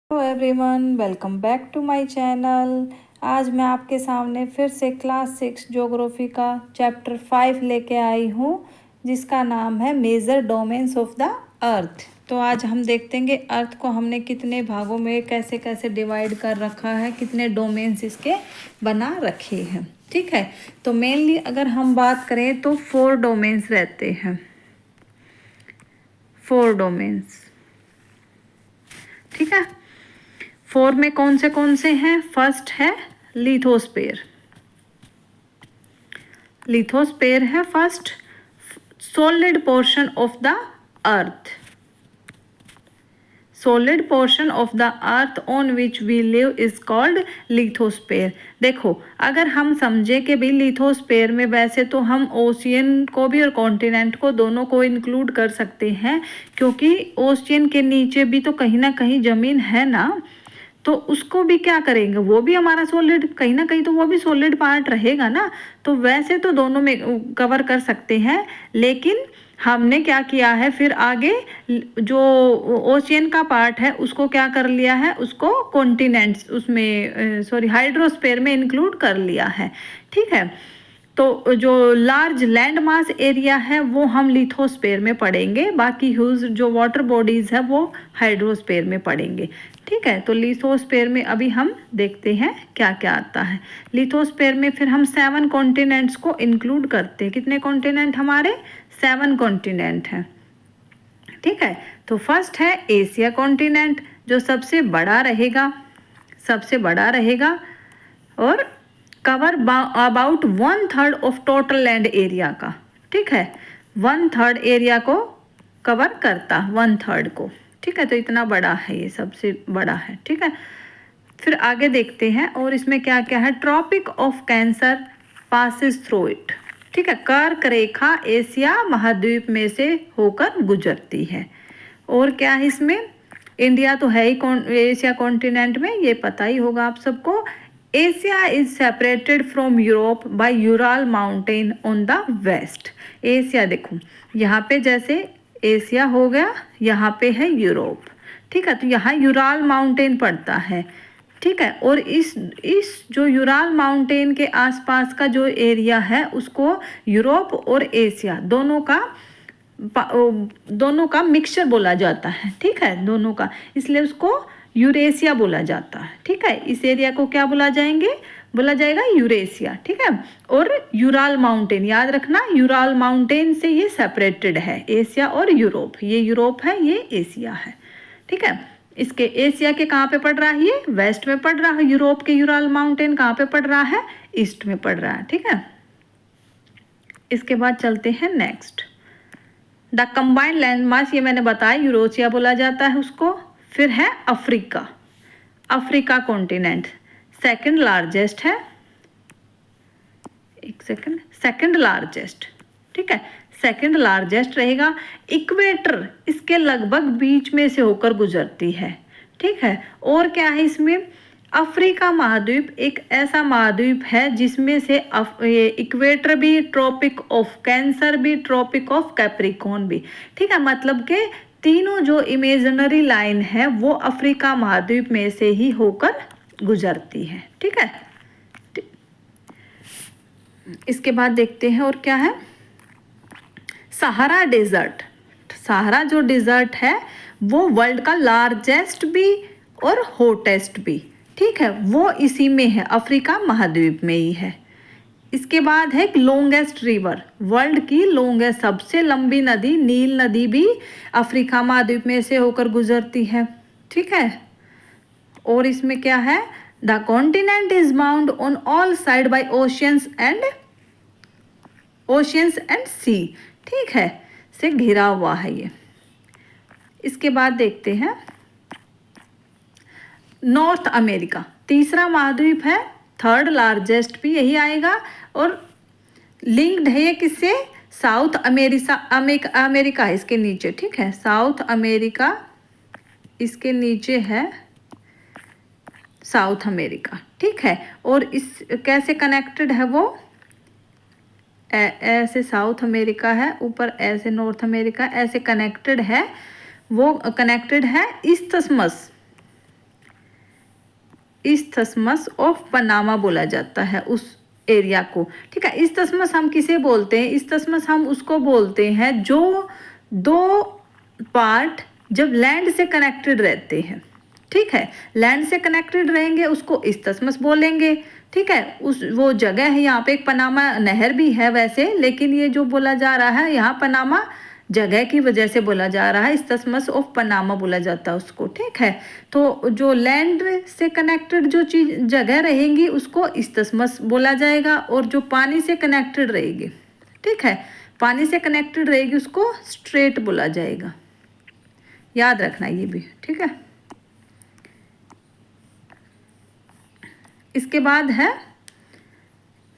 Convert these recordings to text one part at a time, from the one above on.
Hello everyone, welcome back to my channel. आज मैं आपके सामने फिर से क्लास 6 ज्योग्राफी का चैप्टर 5 लेके आई हूँ, जिसका नाम है major domains of the earth. तो आज हम देखेंगे अर्थ को हमने कितने भागों में कैसे कैसे डिवाइड कर रखा है, कितने डोमेन्स इसके बना रखे हैं। ठीक है, तो मेनली अगर हम बात करें तो 4 डोमेन्स रहते हैं। 4 डोमेन्स, ठीक है। 4 में कौन से हैं? फर्स्ट है लिथोस्फेयर। लिथोस्फेयर है first, solid portion of the earth. Solid portion of the earth on which we live is called lithosphere. देखो, अगर हम समझे कि भाई लिथोस्फेयर में वैसे तो हम ओशियन को भी और कॉन्टिनेंट को दोनों को इंक्लूड कर सकते हैं, क्योंकि ओशियन के नीचे भी तो कहीं ना कहीं ज़मीन है ना, तो उसको भी क्या करेंगे, वो भी हमारा सॉलिड कहीं ना कहीं तो वो भी सॉलिड पार्ट रहेगा ना। तो वैसे तो दोनों में कवर कर सकते हैं, लेकिन हमने क्या किया है फिर आगे जो ओशियन का पार्ट है उसको क्या कर लिया है, उसको कॉन्टिनेंट्स उसमें हाइड्रोस्फीयर में इंक्लूड कर लिया है। ठीक है, तो जो लार्ज लैंड मास एरिया है वो हम लिथोस्फीयर में पढ़ेंगे, बाकी ह्यूज जो वाटर बॉडीज है वो हाइड्रोस्फीयर में पढ़ेंगे। ठीक है, तो लिथोस्फीयर में अभी हम देखते हैं क्या क्या आता है। लिथोस्फीयर में फिर हम 7 कॉन्टिनेंट्स को इंक्लूड करते हैं। कितने कॉन्टिनेंट? हमारे 7 कॉन्टिनेंट हैं। ठीक है, तो फर्स्ट है एशिया कॉन्टिनेंट, जो सबसे बड़ा रहेगा, सबसे बड़ा रहेगा और cover about 1/3 of total land area का। ठीक है, 1/3 एरिया को कवर करता, 1/3 को। ठीक है, तो इतना बड़ा है, ये सबसे बड़ा है। ठीक है, फिर आगे देखते हैं और इसमें क्या क्या है। Tropic of cancer passes through it. ठीक है, कर्क रेखा एशिया महाद्वीप में से होकर गुजरती है। और क्या है इसमें? इंडिया तो है ही एशिया कॉन्टिनेंट में, ये पता ही होगा आप सबको। Asia is separated from Europe by Ural mountain on the west. Asia देखो, यहाँ पे जैसे एशिया हो गया, यहाँ पे है यूरोप। ठीक है, तो यहाँ यूराल माउंटेन पड़ता है। ठीक है, और इस जो यूराल माउंटेन के आसपास का जो एरिया है उसको यूरोप और एशिया दोनों का मिक्सचर बोला जाता है। ठीक है, दोनों का, इसलिए उसको यूरेशिया बोला जाता है। ठीक है, इस एरिया को क्या बोला जाएगा यूरेशिया। ठीक है, और यूराल माउंटेन याद रखना, यूराल माउंटेन से ये सेपरेटेड है, एशिया और यूरोप। ये यूरोप है, ये एशिया है। ठीक है, इसके एशिया के कहाँ पे पड़ रहा है? ये वेस्ट में पड़ रहा है। यूरोप के यूराल माउंटेन कहाँ पे पड़ रहा है? ईस्ट में पड़ रहा है। ठीक है, इसके बाद चलते हैं next. The combined land mass, ये मैंने बताया यूरोशिया बोला जाता है उसको। फिर है Africa. Africa continent second largest है, एक सेकंड, सेकंड लार्जेस्ट। ठीक है, सेकंड लार्जेस्ट रहेगा। इक्वेटर इसके लगभग बीच में से होकर गुजरती है। ठीक है, और क्या है इसमें? अफ्रीका महाद्वीप एक ऐसा महाद्वीप है जिसमें से इक्वेटर भी, ट्रॉपिक ऑफ कैंसर भी, ट्रॉपिक ऑफ कैप्रिकॉर्न भी। ठीक है, मतलब के तीनों जो इमेजिनरी लाइन है वो अफ्रीका महाद्वीप में से ही होकर गुजरती है। ठीक है, इसके बाद देखते हैं और क्या है। Sahara desert. सहारा जो डेजर्ट है वो वर्ल्ड का लार्जेस्ट भी और हॉटेस्ट भी। ठीक है, वो इसी में है, अफ्रीका महाद्वीप में ही है। इसके बाद है लॉन्गेस्ट रिवर, वर्ल्ड की लॉन्गेस्ट सबसे लंबी नदी नील नदी भी अफ्रीका महाद्वीप में से होकर गुजरती है। ठीक है, और इसमें क्या है? The continent is bound on all side by oceans and sea. ठीक है, से घिरा हुआ है ये। इसके बाद देखते हैं नॉर्थ अमेरिका, तीसरा महाद्वीप है, थर्ड लार्जेस्ट भी यही आएगा, और लिंक्ड है ये किससे? साउथ अमेरिका है इसके नीचे। ठीक है, साउथ अमेरिका इसके नीचे है, साउथ अमेरिका। ठीक है, और इस कैसे कनेक्टेड है वो? ऐसे साउथ अमेरिका है, ऊपर ऐसे नॉर्थ अमेरिका, ऐसे कनेक्टेड है वो। कनेक्टेड है इस्थमस इस्थमस ऑफ पनामा बोला जाता है उस एरिया को। ठीक है, इस्थमस हम किसे बोलते हैं? इस्थमस हम उसको बोलते हैं जो दो पार्ट जब लैंड से कनेक्टेड रहते हैं। ठीक है, लैंड से कनेक्टेड रहेंगे उसको इस्थमस बोलेंगे। ठीक है, उस वो जगह है, यहाँ पे एक पनामा नहर भी है वैसे, लेकिन ये जो बोला जा रहा है यहाँ पनामा जगह की वजह से बोला जा रहा है, इस्थमस ऑफ पनामा बोला जाता है उसको। ठीक है, तो जो लैंड से कनेक्टेड जो चीज जगह रहेंगी उसको इस्थमस बोला जाएगा, और जो पानी से कनेक्टेड रहेगी, ठीक है, पानी से कनेक्टेड रहेगी उसको स्ट्रेट बोला जाएगा। याद रखना ये भी। ठीक है, इसके बाद है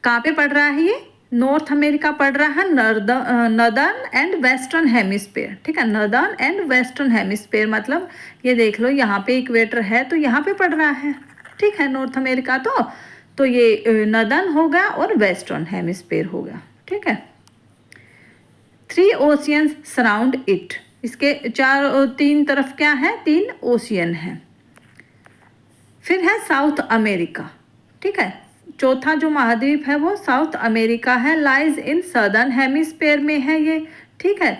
कहाँ पे पड़ रहा है ये? नॉर्थ अमेरिका पड़ रहा है, नर्दर्न एंड वेस्टर्न हेमिस्फेयर। ठीक है, नर्दर्न एंड वेस्टर्न हेमिस्फेयर मतलब ये देख लो यहाँ पे इक्वेटर है तो यहाँ पे पड़ रहा है। ठीक है, नॉर्थ अमेरिका तो ये नर्दर्न होगा और वेस्टर्न हेमिस्फेयर होगा। ठीक है, 3 ओशियंस सराउंड इट, इसके तीन तरफ क्या है? 3 ओशियन है। फिर है साउथ अमेरिका। ठीक है, चौथा जो महाद्वीप है वो साउथ अमेरिका है, लाइज इन सदर्न हेमिस्फेयर में है ये। ठीक है,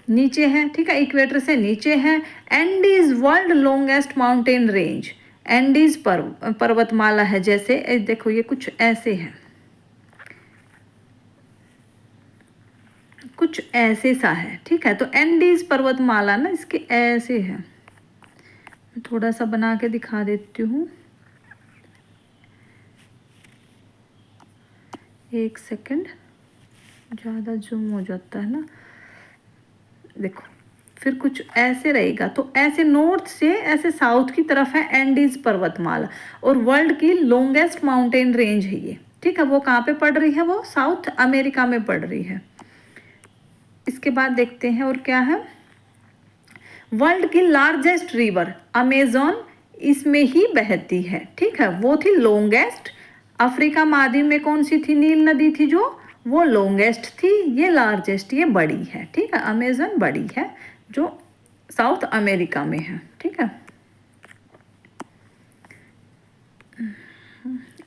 नीचे है। ठीक है, इक्वेटर से नीचे है। Andes world longest mountain range, Andes पर्वतमाला है। जैसे देखो ये कुछ ऐसे है, कुछ ऐसे सा है। ठीक है, तो एंडीज पर्वतमाला ना इसके ऐसे है, थोड़ा सा बना के दिखा देती हूँ, एक सेकंड, ज़्यादा जूम हो जाता है ना। देखो फिर कुछ ऐसे रहेगा, तो ऐसे नॉर्थ से ऐसे साउथ की तरफ है एंडीज पर्वतमाला, और वर्ल्ड की लॉन्गेस्ट माउंटेन रेंज है ये। ठीक है, वो कहाँ पे पड़ रही है? वो साउथ अमेरिका में पड़ रही है। इसके बाद देखते हैं और क्या है। वर्ल्ड की लार्जेस्ट रिवर अमेजोन इसमें ही बहती है। ठीक है, वो थी लॉन्गेस्ट। अफ्रीका महाद्वीप में कौन सी थी? नील नदी थी जो, वो लॉन्गेस्ट थी। ये लार्जेस्ट, ये बड़ी है। ठीक है, अमेजन बड़ी है जो साउथ अमेरिका में है। ठीक है,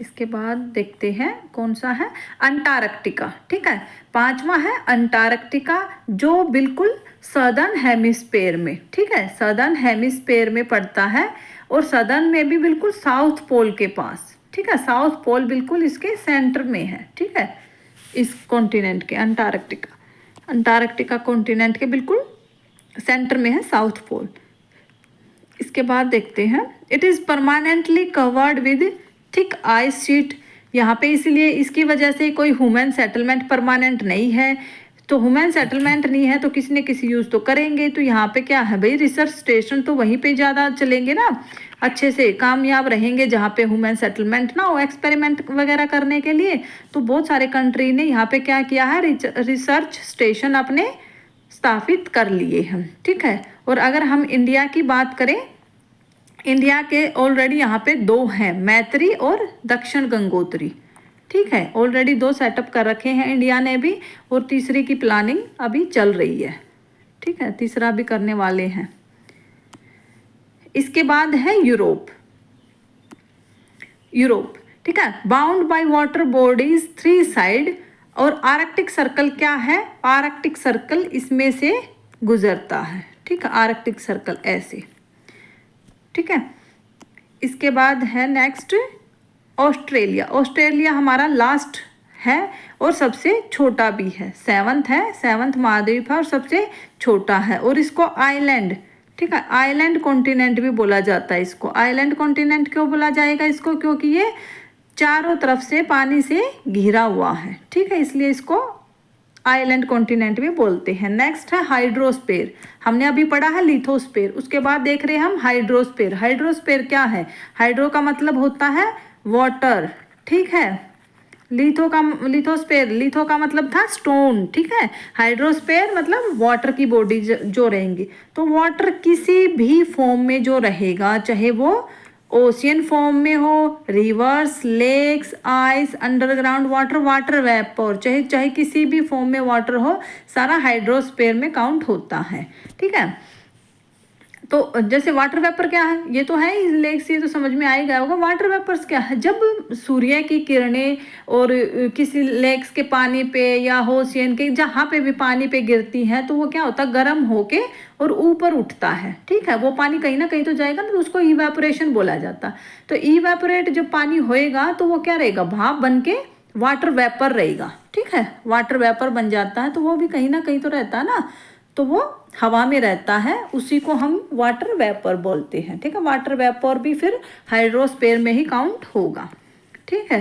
इसके बाद देखते हैं कौन सा है, अंटार्कटिका। ठीक है, पांचवा है अंटार्कटिका जो बिल्कुल सदर्न हेमिस्फेयर में, ठीक है, सदर्न हेमिस्फेयर में पड़ता है, और सदर्न में भी बिल्कुल साउथ पोल के पास। ठीक है, साउथ पोल बिल्कुल इसके सेंटर में है। ठीक है, इस कॉन्टिनेंट के अंटार्कटिका कॉन्टिनेंट के बिल्कुल सेंटर में है साउथ पोल। इसके बाद देखते हैं, it is permanently covered with thick ice sheet. यहाँ पे इसलिए इसकी वजह से कोई ह्यूमन सेटलमेंट परमानेंट नहीं है, तो ह्यूमन सेटलमेंट नहीं है तो किसी न किसी यूज़ तो करेंगे। तो यहाँ पे क्या है भाई, रिसर्च स्टेशन तो वहीं पे ज़्यादा चलेंगे ना, अच्छे से कामयाब रहेंगे जहाँ पे ह्यूमन सेटलमेंट ना हो एक्सपेरिमेंट वगैरह करने के लिए। तो बहुत सारे कंट्री ने यहाँ पे क्या किया है, रिसर्च स्टेशन अपने स्थापित कर लिए हैं। ठीक है, और अगर हम इंडिया की बात करें, इंडिया के ऑलरेडी यहाँ पे 2 हैं, मैत्री और दक्षिण गंगोत्री। ठीक है, ऑलरेडी 2 सेटअप कर रखे हैं इंडिया ने भी, और तीसरी की प्लानिंग अभी चल रही है। ठीक है, तीसरा भी करने वाले हैं। इसके बाद है यूरोप। ठीक है, bound by water bodies 3 side, और आर्कटिक सर्कल क्या है? आर्कटिक सर्कल इसमें से गुजरता है। ठीक है, आर्कटिक सर्कल ऐसे। ठीक है, इसके बाद है नेक्स्ट ऑस्ट्रेलिया। ऑस्ट्रेलिया हमारा लास्ट है और सबसे छोटा भी है, 7th है, 7th महाद्वीप है और सबसे छोटा है, और इसको आइलैंड, ठीक है, आइलैंड कॉन्टिनेंट भी बोला जाता है इसको। आइलैंड कॉन्टिनेंट क्यों बोला जाएगा इसको? क्योंकि ये चारों तरफ से पानी से घिरा हुआ है। ठीक है, इसलिए इसको आइलैंड कॉन्टिनेंट भी बोलते हैं। नेक्स्ट है हाइड्रोस्फीयर। हमने अभी पढ़ा है लिथोस्फीयर, उसके बाद देख रहे हैं हम हाइड्रोस्फीयर। हाइड्रोस्फीयर क्या है? हाइड्रो का मतलब होता है वाटर। ठीक है, लिथोस्फीयर, लिथो का मतलब था स्टोन। ठीक है, हाइड्रोस्फीयर मतलब वाटर की बॉडी जो रहेंगी। तो वाटर किसी भी फॉर्म में जो रहेगा, चाहे वो ओशियन फॉर्म में हो, rivers, lakes, ice, underground water, water vapour, चाहे किसी भी फॉर्म में वाटर हो, सारा हाइड्रोस्फीयर में काउंट होता है। ठीक है, तो जैसे वाटर वेपर क्या है, ये तो है ही लेक से, तो समझ में आ ही गया होगा। वाटर वेपर्स क्या है, जब सूर्य की किरणें और किसी लेक्स के पानी पे या ओशियन के जहाँ पे भी पानी पे गिरती हैं, तो वो क्या होता है, गर्म होके और ऊपर उठता है। ठीक है, वो पानी कहीं ना कहीं तो जाएगा ना, तो उसको इवेपोरेशन बोला जाता है। तो इवेपोरेट जब पानी होएगा तो वो क्या रहेगा, भाप बन के वाटर वेपर रहेगा। ठीक है, वाटर वेपर बन जाता है, तो वो भी कहीं ना कहीं तो रहता है ना, तो वो हवा में रहता है, उसी को हम वाटर वेपर बोलते हैं। ठीक है, वाटर वेपर भी फिर हाइड्रोस्फीयर में ही काउंट होगा। ठीक है,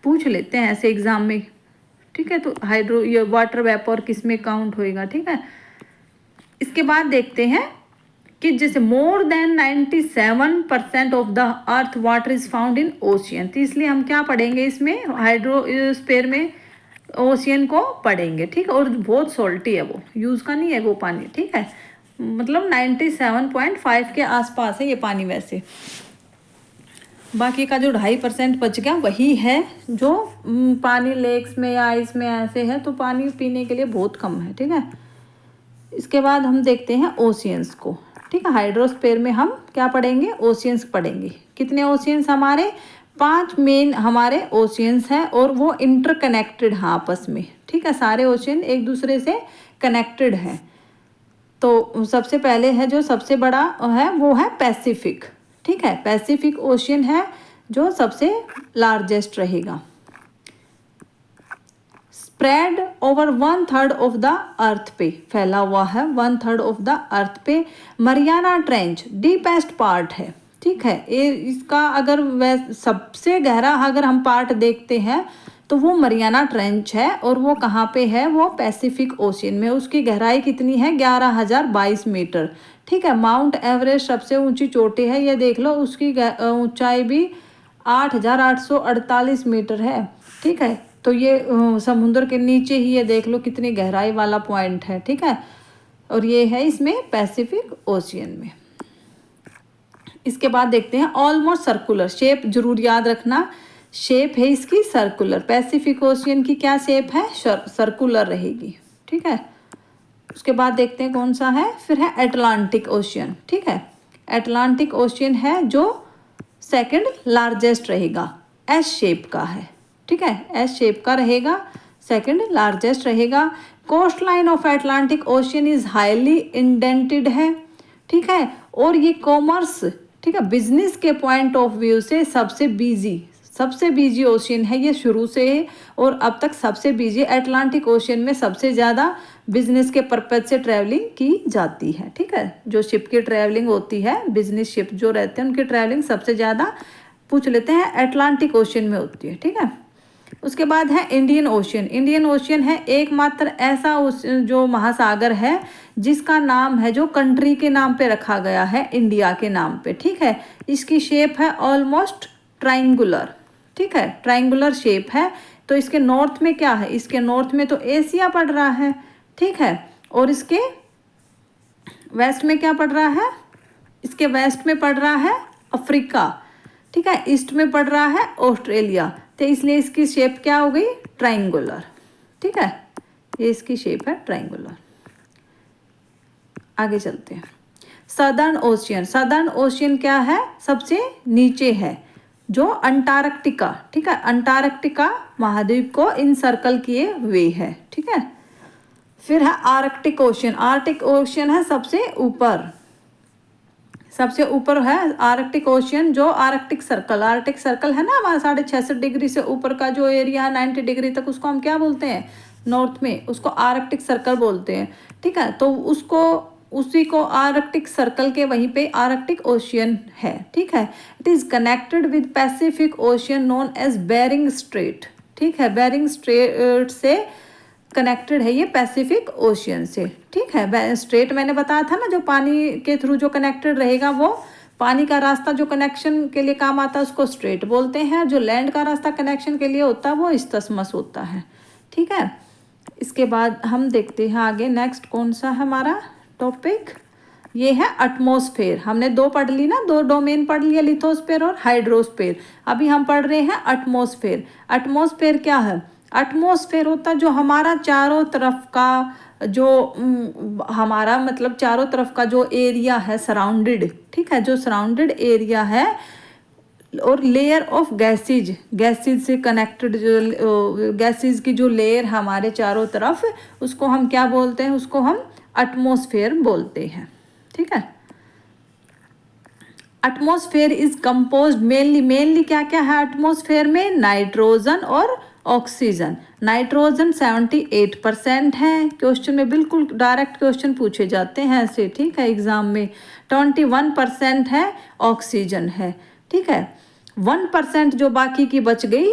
पूछ लेते हैं ऐसे एग्जाम में। ठीक है, तो ये वाटर वेपर किस में काउंट होएगा। ठीक है, इसके बाद देखते हैं कि जैसे more than 97% of the earth water is found in ocean, तो इसलिए हम क्या पढ़ेंगे इसमें, हाइड्रोस्फीयर में ओशियन को पढ़ेंगे। ठीक है, और बहुत सॉल्टी है, वो यूज़ का नहीं है वो पानी। ठीक है, मतलब 97.5 के आसपास है ये पानी। वैसे बाकी का जो 2.5% बच गया वही है जो पानी लेक्स में या आइस में ऐसे है, तो पानी पीने के लिए बहुत कम है। ठीक है, इसके बाद हम देखते हैं ओशियंस को। ठीक है, हाइड्रोस्फीयर में हम क्या पढ़ेंगे, ओशियंस पढ़ेंगे। कितने ओशियंस, हमारे 5 मेन हमारे ओशियंस हैं, और वो इंटरकनेक्टेड हैं आपस में। ठीक है, सारे ओशियन एक दूसरे से कनेक्टेड हैं। तो सबसे पहले है जो सबसे बड़ा है वो है पैसिफिक। ठीक है, पैसिफिक ओशियन है जो सबसे लार्जेस्ट रहेगा। स्प्रेड ओवर 1/3 ऑफ द अर्थ पे फैला हुआ है, 1/3 ऑफ द अर्थ पे। मरियाना ट्रेंच डीपेस्ट पार्ट है। ठीक है, ये इसका अगर वह सबसे गहरा अगर हम पार्ट देखते हैं तो वो मरियाना ट्रेंच है, और वो कहाँ पे है, वो पैसिफिक ओशियन में। उसकी गहराई कितनी है, 11,022 मीटर। ठीक है, माउंट एवरेस्ट सबसे ऊंची चोटी है, ये देख लो, उसकी ऊंचाई भी 8,848 मीटर है। ठीक है, तो ये समुद्र के नीचे ही, ये देख लो कितनी गहराई वाला पॉइंट है। ठीक है, और ये है इसमें पैसिफिक ओशियन में। इसके बाद देखते हैं ऑलमोस्ट सर्कुलर शेप, जरूर याद रखना, शेप है इसकी सर्कुलर। पैसिफिक ओशियन की क्या शेप है, सर्कुलर रहेगी। ठीक है, उसके बाद देखते हैं कौन सा है, फिर है एटलांटिक ओशियन। ठीक है, एटलांटिक ओशियन है जो सेकंड लार्जेस्ट रहेगा, एस शेप का है। ठीक है, एस शेप का रहेगा, सेकंड लार्जेस्ट रहेगा। Coast line of Atlantic ocean is highly indented है। ठीक है, और ये कॉमर्स, ठीक है, बिजनेस के पॉइंट ऑफ व्यू से सबसे बिजी ओशियन है ये शुरू से, और अब तक सबसे बिजी। एटलांटिक ओशियन में सबसे ज़्यादा बिजनेस के पर्पज से ट्रैवलिंग की जाती है। ठीक है, जो शिप की ट्रैवलिंग होती है, बिजनेस शिप जो रहते हैं उनकी ट्रैवलिंग सबसे ज़्यादा पूछ लेते हैं एटलांटिक ओशियन में होती है। ठीक है, उसके बाद है इंडियन ओशियन। इंडियन ओशियन है एकमात्र ऐसा जो महासागर है जिसका नाम है, जो कंट्री के नाम पे रखा गया है, इंडिया के नाम पे। ठीक है, इसकी शेप है ऑलमोस्ट ट्राइंगुलर। ठीक है, ट्राइंगुलर शेप है। तो इसके नॉर्थ में क्या है, इसके नॉर्थ में तो एशिया पड़ रहा है। ठीक है, और इसके वेस्ट में क्या पड़ रहा है, इसके वेस्ट में पड़ रहा है अफ्रीका। ठीक है, ईस्ट में पड़ रहा है ऑस्ट्रेलिया, तो इसलिए इसकी शेप क्या हो गई, ट्राइंगुलर। ठीक है, ये इसकी शेप है ट्राइंगुलर। आगे चलते हैं, सदर्न ओशियन। सदर्न ओशियन क्या है, सबसे नीचे है, जो अंटार्कटिका। ठीक है, अंटार्कटिका महाद्वीप को इनसर्कल किए हुए है। ठीक है, फिर है आर्कटिक ओशियन। आर्कटिक ओशियन है सबसे ऊपर, सबसे ऊपर है आर्कटिक ओशियन, जो आर्कटिक सर्कल है ना हमारा 66.5 डिग्री से ऊपर का जो एरिया है 90 डिग्री तक, उसको हम क्या बोलते हैं, नॉर्थ में, उसको आर्कटिक सर्कल बोलते हैं। ठीक है, तो उसको उसी को आर्कटिक सर्कल के वहीं पे आर्कटिक ओशियन है। ठीक है, it is connected with Pacific ocean known as Bering strait. ठीक है, बेरिंग स्ट्रेट से कनेक्टेड है ये पैसिफिक ओशियन से। ठीक है, स्ट्रेट मैंने बताया था ना, जो पानी के थ्रू जो कनेक्टेड रहेगा, वो पानी का रास्ता जो कनेक्शन के लिए काम आता है उसको स्ट्रेट बोलते हैं, जो लैंड का रास्ता कनेक्शन के लिए होता है वो इस्तस्मस होता है। ठीक है, इसके बाद हम देखते हैं आगे, नेक्स्ट कौन सा है हमारा टॉपिक, ये है एटमॉस्फेयर। हमने दो पढ़ ली ना, दो डोमेन पढ़ लिया, लिथोस्फेयर और हाइड्रोस्फेयर। अभी हम पढ़ रहे हैं एटमॉस्फेयर। एटमॉस्फेयर क्या है, एटमॉस्फेयर होता है जो हमारा चारों तरफ का जो हमारा मतलब चारों तरफ का जो एरिया है सराउंडेड, ठीक है, जो सराउंडेड एरिया है, और लेयर ऑफ गैसेज, गैसेज से कनेक्टेड जो गैसेज की जो लेयर हमारे चारों तरफ, उसको हम क्या बोलते हैं, उसको हम एटमॉस्फेयर बोलते हैं, ठीक है। एटमॉस्फेयर इज कंपोज्ड मेनली क्या क्या है एटमॉस्फेयर में, नाइट्रोजन और ऑक्सीजन। नाइट्रोजन 78% है, क्वेश्चन में बिल्कुल डायरेक्ट क्वेश्चन पूछे जाते हैं ऐसे, ठीक है, एग्जाम में। 21% है ऑक्सीजन है, ठीक है। 1% जो बाकी की बच गई,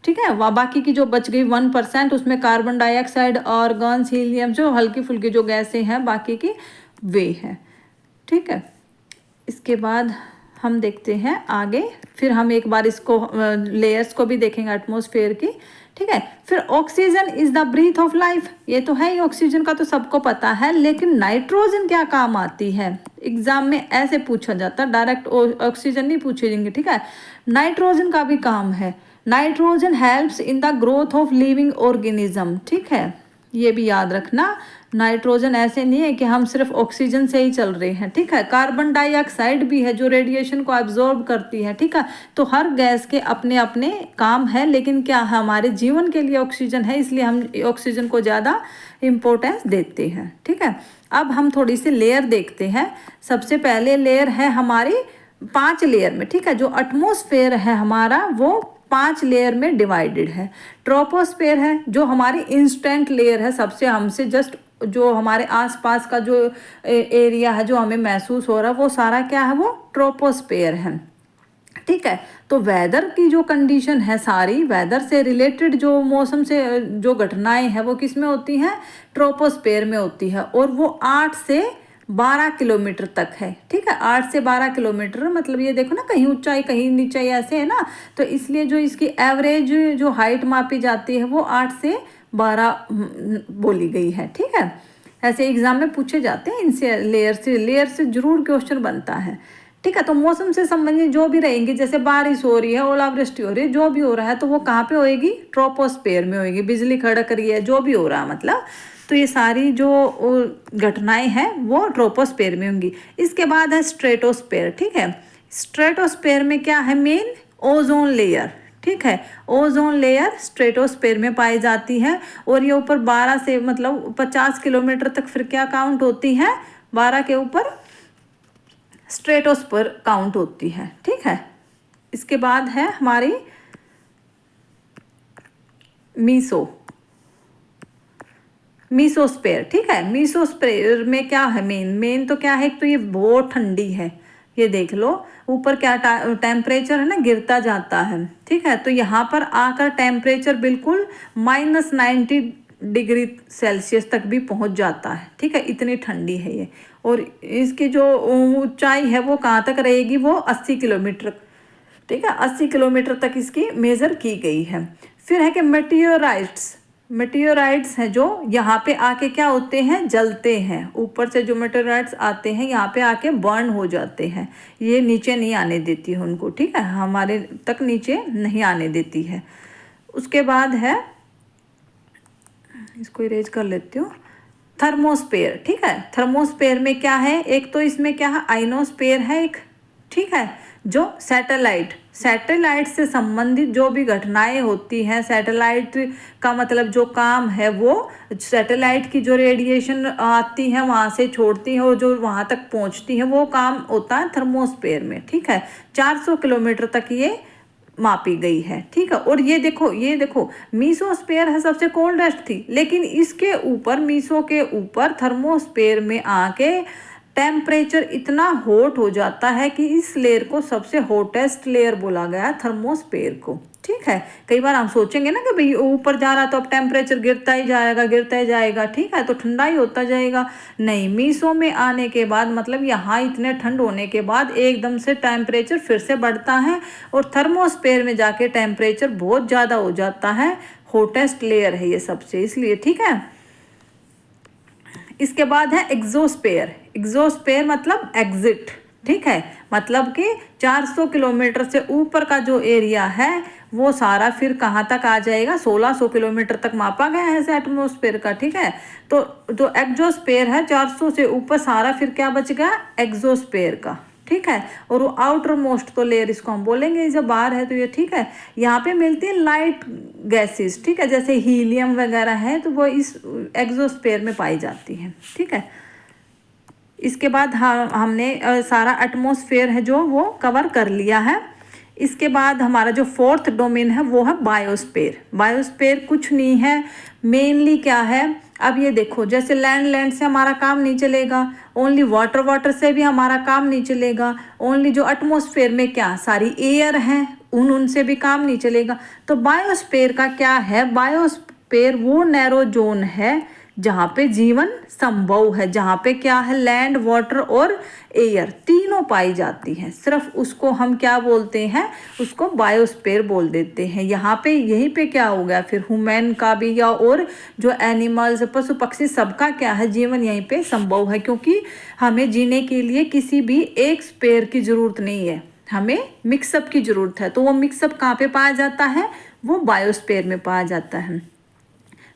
ठीक है, वह बाकी की जो बच गई 1%, उसमें कार्बन डाइऑक्साइड, ऑर्गन्स, हीलियम, जो हल्की फुल्की जो गैसें हैं बाकी की वे हैं, ठीक है। इसके बाद हम देखते हैं आगे, फिर हम एक बार इसको लेयर्स को भी देखेंगे एटमॉस्फेयर की, ठीक है। फिर oxygen is the breath of life, ये तो है ही, ऑक्सीजन का तो सबको पता है, लेकिन नाइट्रोजन क्या काम आती है, एग्जाम में ऐसे पूछा जाता है, डायरेक्ट ऑक्सीजन नहीं पूछेंगे, ठीक है। नाइट्रोजन का भी काम है, nitrogen helps in the growth of living organism, ठीक है, ये भी याद रखना। नाइट्रोजन ऐसे नहीं है कि हम सिर्फ ऑक्सीजन से ही चल रहे हैं, ठीक है। कार्बन डाइऑक्साइड भी है जो रेडिएशन को एब्जॉर्ब करती है, ठीक है। तो हर गैस के अपने अपने काम है, लेकिन क्या हमारे जीवन के लिए ऑक्सीजन है, इसलिए हम ऑक्सीजन को ज़्यादा इम्पोर्टेंस देते हैं, ठीक है। अब हम थोड़ी सी लेयर देखते हैं। सबसे पहले लेयर है हमारी 5 लेयर में, ठीक है। जो एटमॉस्फेयर है हमारा वो 5 लेयर में डिवाइडेड है। ट्रोपोस्फेयर है जो हमारी इंस्टेंट लेयर है, सबसे हमसे जस्ट जो हमारे आसपास का जो एरिया है जो हमें महसूस हो रहा है, वो सारा क्या है, वो ट्रोपोस्फेयर है, ठीक है। तो वेदर की जो कंडीशन है, सारी वेदर से रिलेटेड जो मौसम से जो घटनाएं हैं वो किस में होती हैं, ट्रोपोस्फेयर में होती है, और वो 8 से 12 किलोमीटर तक है, ठीक है। 8 से 12 किलोमीटर, मतलब ये देखो ना, कहीं ऊंचाई कहीं नीचाई ऐसे है ना, तो इसलिए जो इसकी एवरेज जो हाइट मापी जाती है वो 8 से 12 बोली गई है, ठीक है। ऐसे एग्जाम में पूछे जाते हैं, इनसे लेयर से जरूर क्वेश्चन बनता है, ठीक है। तो मौसम से संबंधित जो भी रहेंगे, जैसे बारिश हो रही है, ओलावृष्टि हो रही है, जो भी हो रहा है, तो वो कहाँ पे होएगी, ट्रोपोस्फेयर में होएगी। बिजली कड़क रही है, जो भी हो रहा है मतलब, तो ये सारी जो घटनाएं हैं वो ट्रोपोस्फेयर में होंगी। इसके बाद है स्ट्रेटोस्फेयर, ठीक है। स्ट्रेटोस्फेयर में क्या है, मेन ओजोन लेयर, ठीक है। ओजोन लेयर स्ट्रेटोस्फेयर में पाई जाती है, और ये ऊपर 12 से मतलब 50 किलोमीटर तक फिर क्या काउंट होती है, 12 के ऊपर स्ट्रेटोस्फेयर काउंट होती है, ठीक है। इसके बाद है हमारी मीसोस्फेयर, ठीक है। मीसोस्फेयर में क्या है, मेन तो क्या है, एक तो ये बहुत ठंडी है, ये देख लो ऊपर क्या टेम्परेचर है ना, गिरता जाता है, ठीक है। तो यहाँ पर आकर टेम्परेचर बिल्कुल -90 डिग्री सेल्सियस तक भी पहुँच जाता है, ठीक है, इतनी ठंडी है ये। और इसकी जो ऊंचाई है वो कहाँ तक रहेगी, वो 80 किलोमीटर, ठीक है, 80 किलोमीटर तक इसकी मेज़र की गई है। फिर है कि मेटेओराइट्स हैं जो यहाँ पे आके क्या होते हैं, जलते हैं, ऊपर से जो मेटेओराइट्स आते हैं यहाँ पे आके बर्न हो जाते हैं, ये नीचे नहीं आने देती है उनको, ठीक है, हमारे तक नीचे नहीं आने देती है। उसके बाद है, इसको इरेज कर लेती हूँ, थर्मोस्फेयर, ठीक है। थर्मोस्फेयर में क्या है, एक तो इसमें क्या है, आइनोस्फेयर है एक, ठीक है, जो सैटेलाइट से संबंधित जो भी घटनाएं होती हैं, सैटेलाइट का मतलब जो काम है वो सैटेलाइट की जो रेडिएशन आती है वहाँ से छोड़ती है और जो वहाँ तक पहुँचती है, वो काम होता है थर्मोस्फेयर में, ठीक है। 400 किलोमीटर तक ये मापी गई है, ठीक है। और ये देखो मीसोस्फेयर है सबसे कोल्डेस्ट थी, लेकिन इसके ऊपर मीसो के ऊपर थर्मोस्फेयर में आके टेम्परेचर इतना हॉट हो जाता है कि इस लेयर को सबसे हॉटेस्ट लेयर बोला गया थर्मोस्फेयर को, ठीक है। कई बार हम सोचेंगे ना कि भाई ऊपर जा रहा तो अब टेम्परेचर गिरता ही जाएगा, ठीक है, तो ठंडा ही होता जाएगा। नहीं, मीसो में आने के बाद मतलब यहाँ इतने ठंड होने के बाद एकदम से टेम्परेचर फिर से बढ़ता है और थर्मोस्फेयर में जाके टेम्परेचर बहुत ज़्यादा हो जाता है, हॉटेस्ट लेयर है ये सबसे, इसलिए, ठीक है। इसके बाद है एक्सोस्फेयर मतलब एग्जिट, ठीक है, मतलब कि 400 किलोमीटर से ऊपर का जो एरिया है वो सारा फिर कहाँ तक आ जाएगा, 1600 किलोमीटर तक मापा गया है ऐसे एटमॉस्फेयर का। ठीक है, तो जो एक्सोस्फेयर है 400 से ऊपर सारा फिर क्या बच गया, एक्सोस्फेयर का। ठीक है, और वो आउटर मोस्ट तो लेयर इसको हम बोलेंगे जब बाहर है तो ये। ठीक है, यहाँ पे मिलती है लाइट गैसेस। ठीक है, जैसे हीलियम वगैरह है तो वो इस एक्सोस्फेयर में पाई जाती है। ठीक है, इसके बाद हमने सारा एटमॉस्फेयर है जो वो कवर कर लिया है। इसके बाद हमारा जो फोर्थ डोमेन है वो है बायोस्फीयर। बायोस्फीयर कुछ नहीं है, मेनली क्या है, अब ये देखो जैसे लैंड से हमारा काम नहीं चलेगा, ओनली वाटर से भी हमारा काम नहीं चलेगा, ओनली जो एटमॉस्फेयर में क्या सारी एयर है उनसे भी काम नहीं चलेगा। तो बायोस्फीयर का क्या है, बायोस्फीयर वो नैरो जोन है जहाँ पे जीवन संभव है, जहाँ पे क्या है, लैंड, वाटर और एयर तीनों पाई जाती हैं। सिर्फ उसको हम क्या बोलते हैं, उसको बायोस्फीयर बोल देते हैं। यहाँ पे यहीं पे क्या हो गया फिर ह्यूमन का भी या और जो एनिमल्स, पशु पक्षी, सबका क्या है, जीवन यहीं पे संभव है, क्योंकि हमें जीने के लिए किसी भी एक स्पेयर की ज़रूरत नहीं है, हमें मिक्सअप की ज़रूरत है। तो वो मिक्सअप कहाँ पे पाया जाता है, वो बायोस्फीयर में पाया जाता है।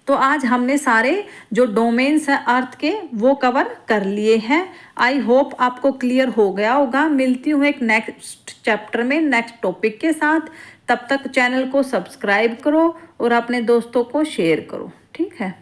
तो आज हमने सारे जो डोमेन्स हैं अर्थ के वो कवर कर लिए हैं। आई होप आपको क्लियर हो गया होगा। मिलती हूँ एक नेक्स्ट चैप्टर में नेक्स्ट टॉपिक के साथ। तब तक चैनल को सब्सक्राइब करो और अपने दोस्तों को शेयर करो। ठीक है।